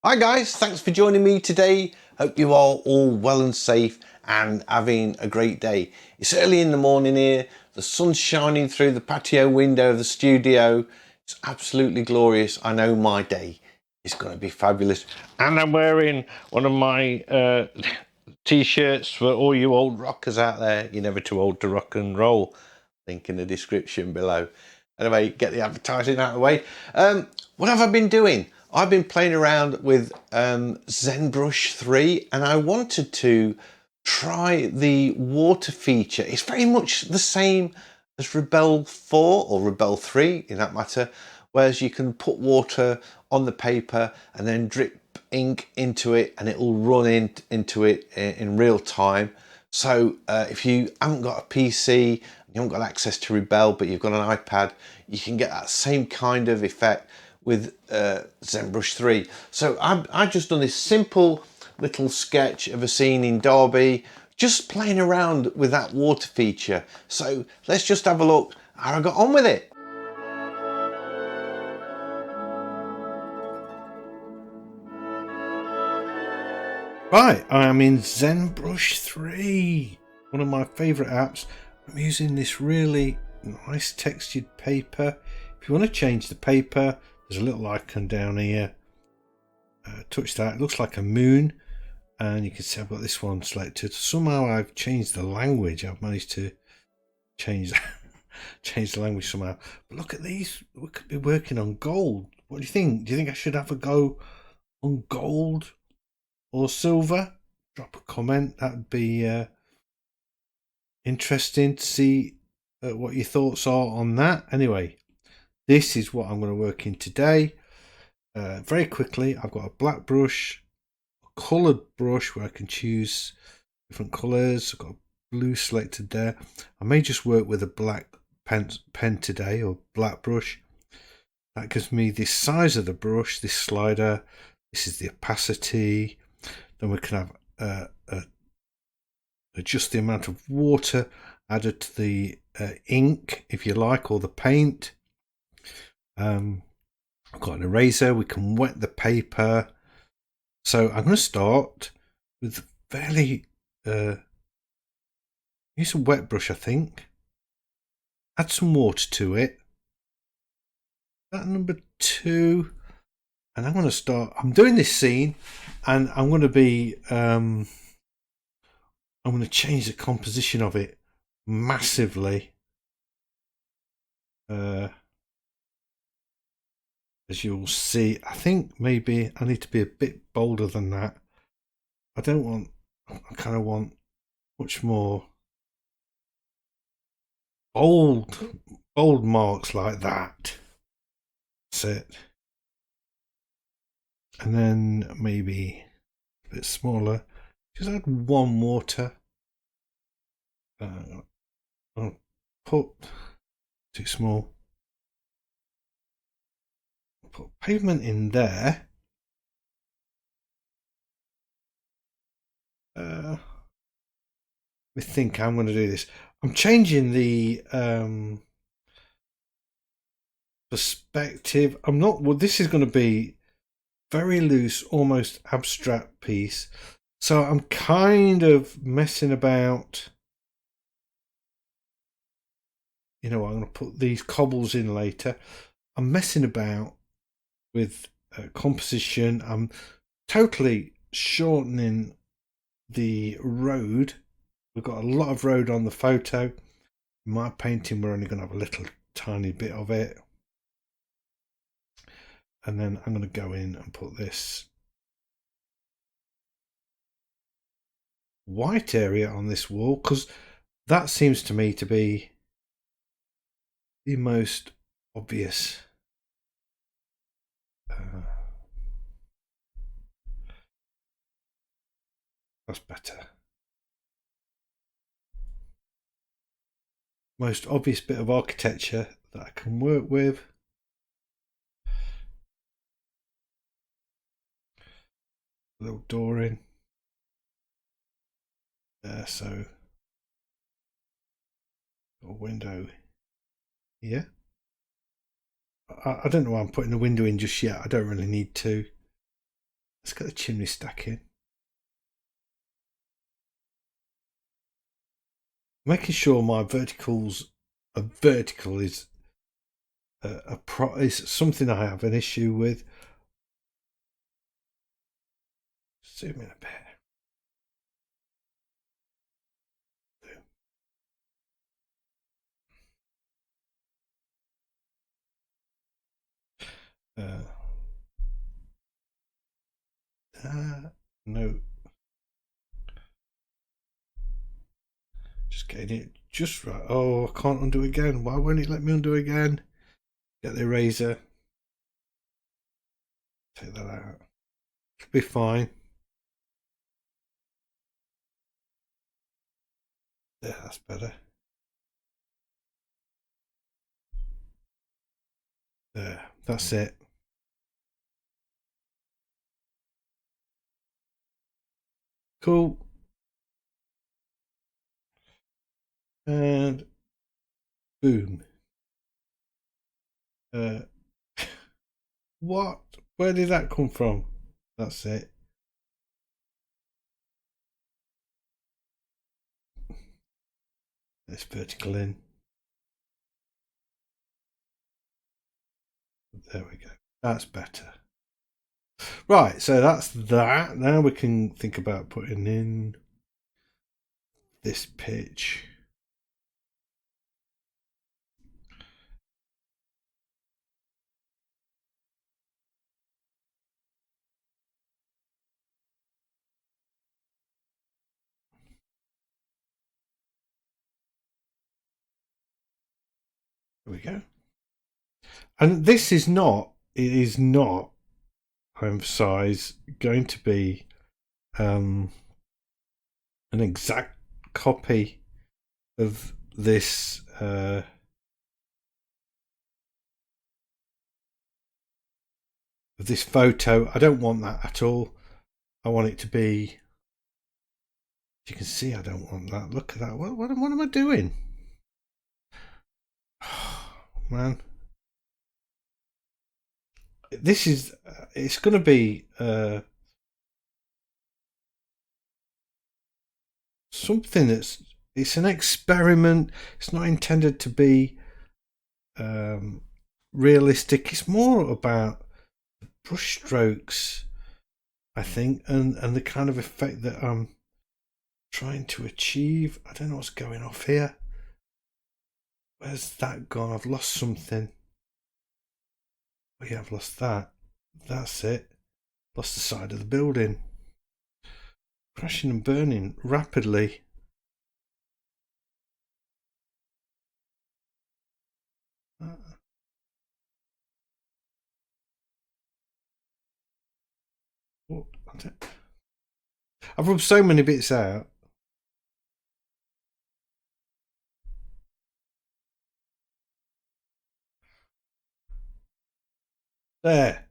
Hi guys, thanks for joining me today. Hope you are all well and safe and having a great day. It's early in the morning here, the sun's shining through the patio window of the studio. It's absolutely glorious. I know my day is going to be fabulous. And I'm wearing one of my t-shirts for all you old rockers out there. You're never too old to rock and roll. Link in the description below. Anyway, get the advertising out of the way. What have I been doing? I've been playing around with Zen Brush 3 and I wanted to try the water feature. It's very much the same as Rebel 4 or Rebel 3 in that matter, whereas you can put water on the paper and then drip ink into it and it will run into it in real time. So if you haven't got a PC, you haven't got access to Rebel, but you've got an iPad, you can get that same kind of effect with Zen Brush 3. So I've just done this simple little sketch of a scene in Derby, just playing around with that water feature. So let's just have a look how I got on with it. Right, I am in Zen Brush 3, one of my favourite apps. I'm using this really nice textured paper. If you want to change the paper, there's a little icon down here. Touch that, it looks like a moon, and you can see I've got this one selected. Somehow I've changed the language. I've managed to change change the language somehow. But look at these, we could be working on gold. What do you think? Do you think I should have a go on gold or silver? Drop a comment, that'd be interesting to see what your thoughts are on that. Anyway, this is what I'm going to work in today. Very quickly, I've got a black brush, a coloured brush where I can choose different colours. I've got a blue selected there. I may just work with a black pen today, or black brush. That gives me the size of the brush, this slider. This is the opacity. Then we can have adjust the amount of water added to the ink, if you like, or the paint. I've got an eraser, we can wet the paper. So I'm going to start with fairly, use a wet brush, I think. Add some water to it. That number 2. And I'm going to start, I'm doing this scene and I'm going to be, I'm going to change the composition of it massively. As you'll see, I think maybe I need to be a bit bolder than that. I kind of want much more bold marks like that. That's it. And then maybe a bit smaller. Just add one water. I'll put too small. Put pavement in there. I think I'm going to do this. I'm changing the perspective. I'm not. Well, this is going to be very loose, almost abstract piece. So I'm kind of messing about. You know, I'm going to put these cobbles in later. I'm messing about with composition. I'm totally shortening the road. We've got a lot of road on the photo. In my painting, we're only going to have a little tiny bit of it. And then I'm going to go in and put this white area on this wall, because that seems to me to be the most obvious. That's better. Most obvious bit of architecture that I can work with. A little door in there, so a window here. I don't know why I'm putting the window in just yet. I don't really need to. Let's get the chimney stack in. Making sure my verticals, a vertical is is something I have an issue with. Zoom in a bit. No, just getting it just right. Oh, I can't undo again. Why won't it let me undo again? Get the eraser. Take that out. It'll be fine. Yeah, that's better. There, that's it. Cool. And boom. What? Where did that come from? That's it. This vertical in. There we go. That's better. Right, so that's that. Now we can think about putting in this pitch. There we go. And this is not, it is not, I emphasize, going to be an exact copy of this of this photo. I don't want that at all. I want it to be, you can see I don't want that. Look at that. What am I doing? Oh, man. This is, it's going to be something that's, it's an experiment. It's not intended to be realistic. It's more about the brush strokes, I think, and the kind of effect that I'm trying to achieve. I don't know what's going off here. Where's that gone? I've lost something. Oh yeah, I've lost that. That's it. Lost the side of the building. Crashing and burning rapidly. I've rubbed so many bits out. There.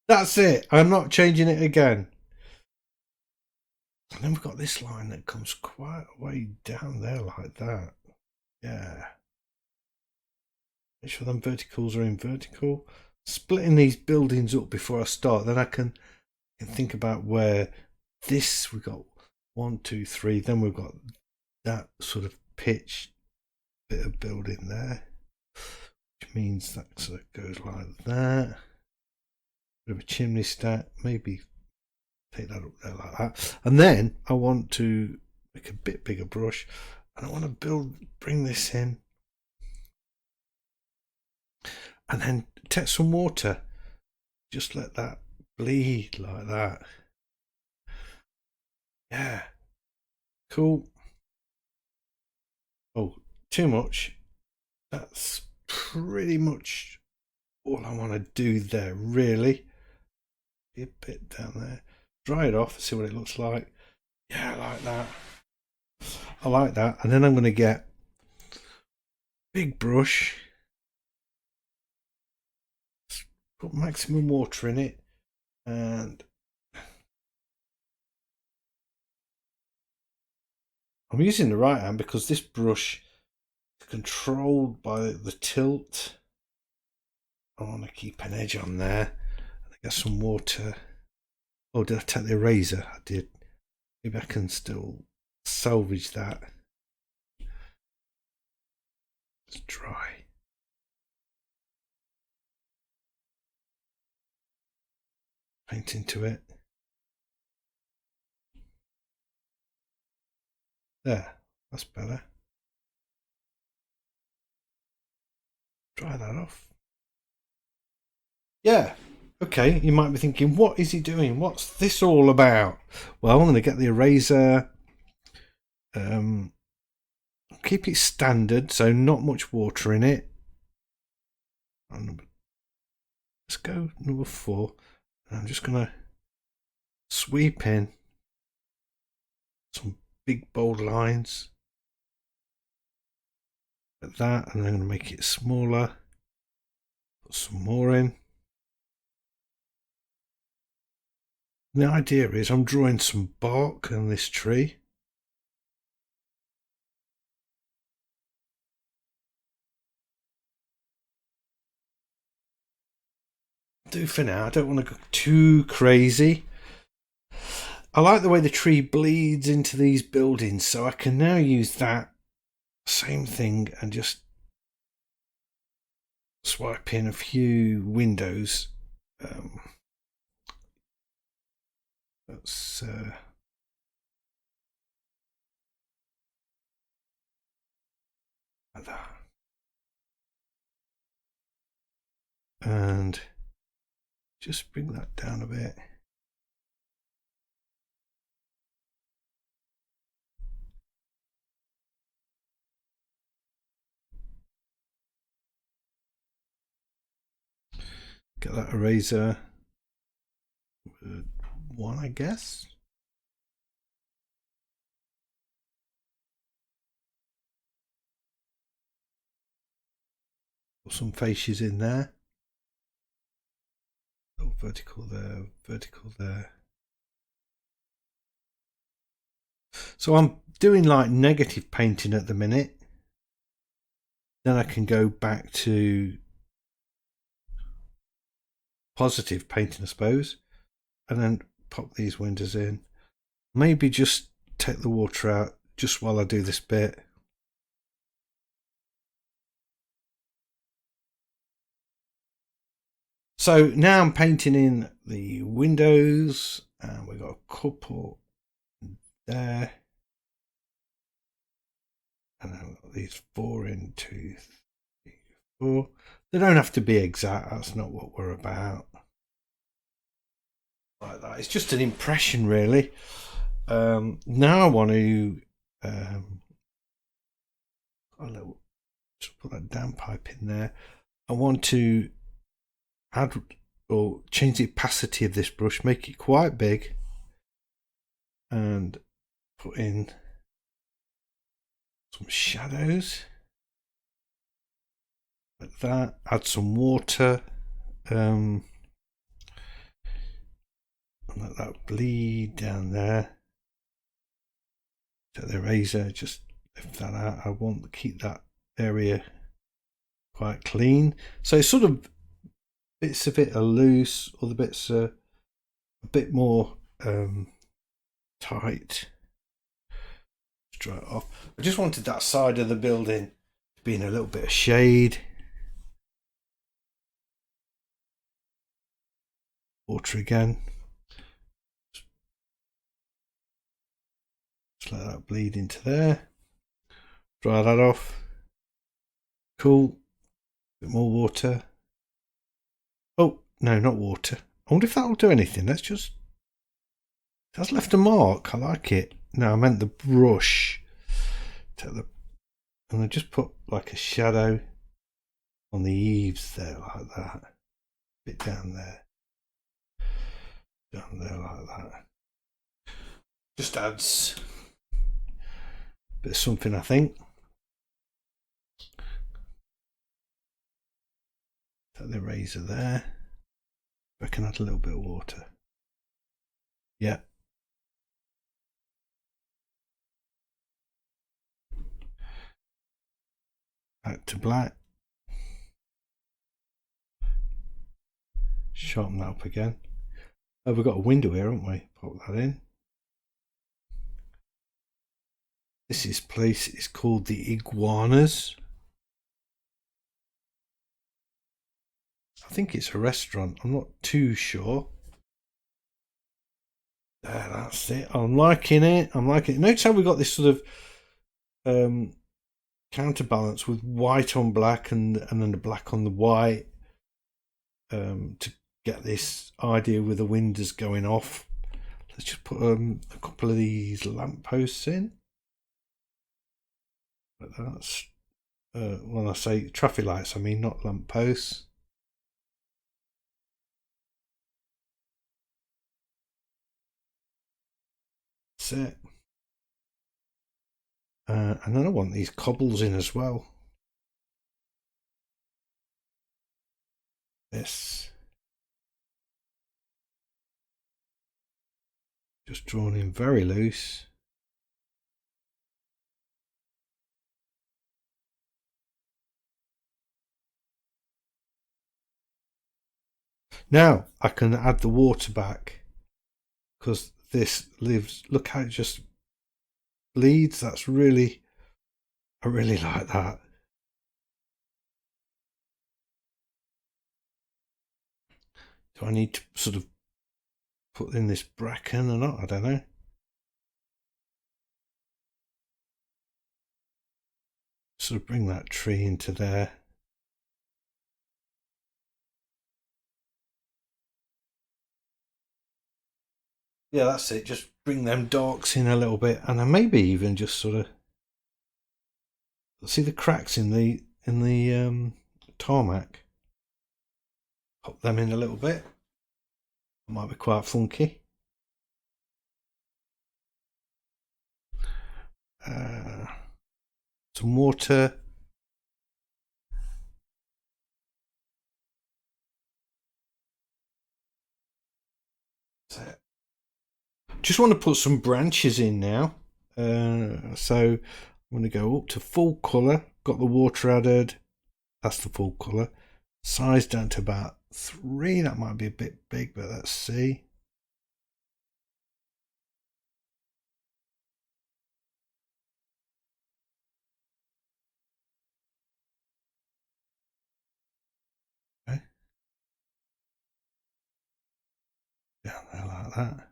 That's it. I'm not changing it again. And then we've got this line that comes quite a way down there like that. Yeah. Make sure them verticals are in vertical. Splitting these buildings up before I start, then I can think about where this, we've got 1, 2, 3, then we've got that sort of pitch bit of building there, which means that sort of goes like that. Bit of a chimney stack, maybe take that up there like that. And then I want to make a bit bigger brush, and I want to bring this in, and then take some water, just let that bleed like that. Yeah, cool. Oh, too much. That's pretty much all I want to do there, really. Be a bit down there. Dry it off, see what it looks like. Yeah, I like that. I like that. And then I'm going to get a big brush, put maximum water in it, and I'm using the right hand because this brush is controlled by the tilt. I want to keep an edge on there, and get some water. Oh, did I take the eraser? I did. Maybe I can still salvage that. It's dry. Paint into it. There, that's better. Dry that off. Yeah, okay, you might be thinking, what is he doing? What's this all about? Well, I'm going to get the eraser. Keep it standard, so not much water in it. Let's go number 4. And I'm just going to sweep in some big bold lines like that, and I'm going to make it smaller. Put some more in. The idea is I'm drawing some bark on this tree. Do for now. I don't want to go too crazy. I like the way the tree bleeds into these buildings, so I can now use that same thing and just swipe in a few windows. That's like that. And just bring that down a bit. Get that eraser. 1, I guess. Put some faces in there. Oh, vertical there, vertical there. So I'm doing like negative painting at the minute. Then I can go back to positive painting, I suppose, and then pop these windows in. Maybe just take the water out just while I do this bit. So now I'm painting in the windows, and we've got a couple there. And then we've got these 4 in, 2, 3, 4. They don't have to be exact, that's not what we're about. Like that. It's just an impression, really. Now I want to just put that down pipe in there. I want to add or change the opacity of this brush, make it quite big, and put in some shadows like that. Add some water, and let that bleed down there. Take the eraser, just lift that out. I want to keep that area quite clean. So sort of bits of it are loose, other bits are a bit more tight. Let's dry it off. I just wanted that side of the building to be in a little bit of shade. Water again. Just let that bleed into there. Dry that off. Cool. Bit more water. Oh, no, not water. I wonder if that'll do anything. That's left a mark. I like it. No, I meant the brush. And I just put like a shadow on the eaves there, like that. A bit down there. Down there, like that. Just adds a bit of something, I think. Take the eraser there. I can add a little bit of water. Yeah. Back to black. Sharpen that up again. Oh, we've got a window here, haven't we? Pop that in. This place is called the Iguanas. I think it's a restaurant. I'm not too sure. There, that's it. I'm liking it. I'm liking it. Notice how we got this sort of counterbalance with white on black and then the black on the white to get this idea with the windows going off. Let's just put a couple of these lampposts in. But that's when I say traffic lights, I mean not lampposts. That's it. And then I want these cobbles in as well. This. Just drawn in very loose. Now I can add the water back because this lives. Look how it just bleeds. That's really, I really like that. Do I need to sort of put in this bracken or not? I don't know. Sort of bring that tree into there. Yeah, that's it. Just bring them darks in a little bit, and then maybe even just sort of see the cracks in the tarmac. Pop them in a little bit. It might be quite funky. Some water. Just want to put some branches in now. So I'm going to go up to full colour. Got the water added. That's the full colour. Size down to about 3. That might be a bit big, but let's see. Okay. Down there like that.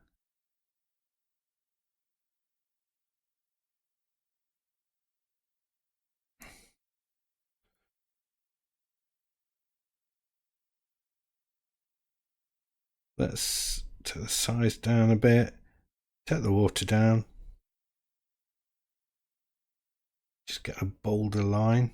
Let's take the size down a bit. Take the water down. Just get a bolder line.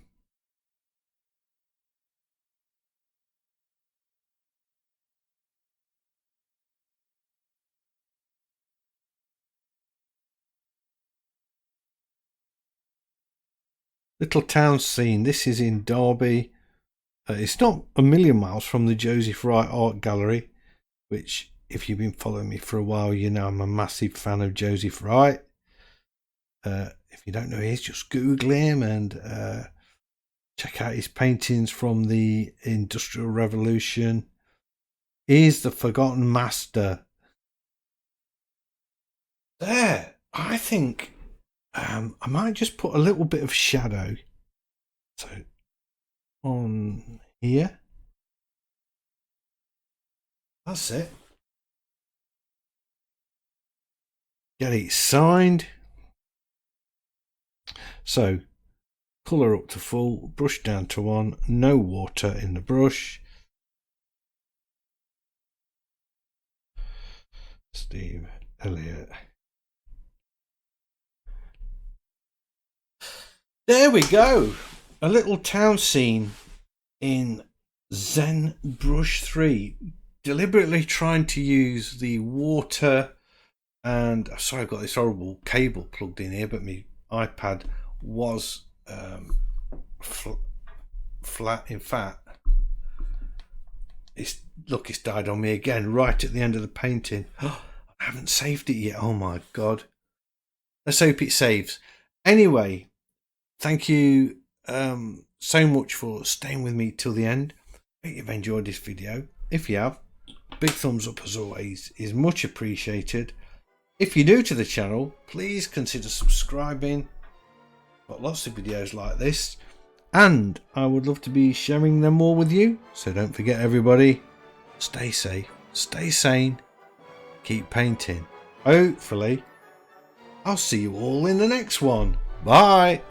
Little town scene. This is in Derby. It's not a million miles from the Joseph Wright Art Gallery, which, if you've been following me for a while, you know I'm a massive fan of Joseph Wright. If you don't know who he is, just Google him and check out his paintings from the Industrial Revolution. He's the forgotten master. There, I think I might just put a little bit of shadow. So on here. That's it. Get it signed. So colour up to full, brush down to 1, no water in the brush. Steve Elliott. There we go. A little town scene in Zen Brush 3. Deliberately trying to use the water and sorry, I've got this horrible cable plugged in here, but my iPad was flat. In fact, it's died on me again right at the end of the painting. I haven't saved it yet. Oh my god. Let's hope it saves. Anyway, thank you so much for staying with me till the end. I hope you've enjoyed this video. If you have, big thumbs up as always is much appreciated. If you're new to the channel, please consider subscribing. Got lots of videos like this, and I would love to be sharing them all with you. So don't forget, everybody, stay safe, stay sane, keep painting. Hopefully I'll see you all in the next one. Bye.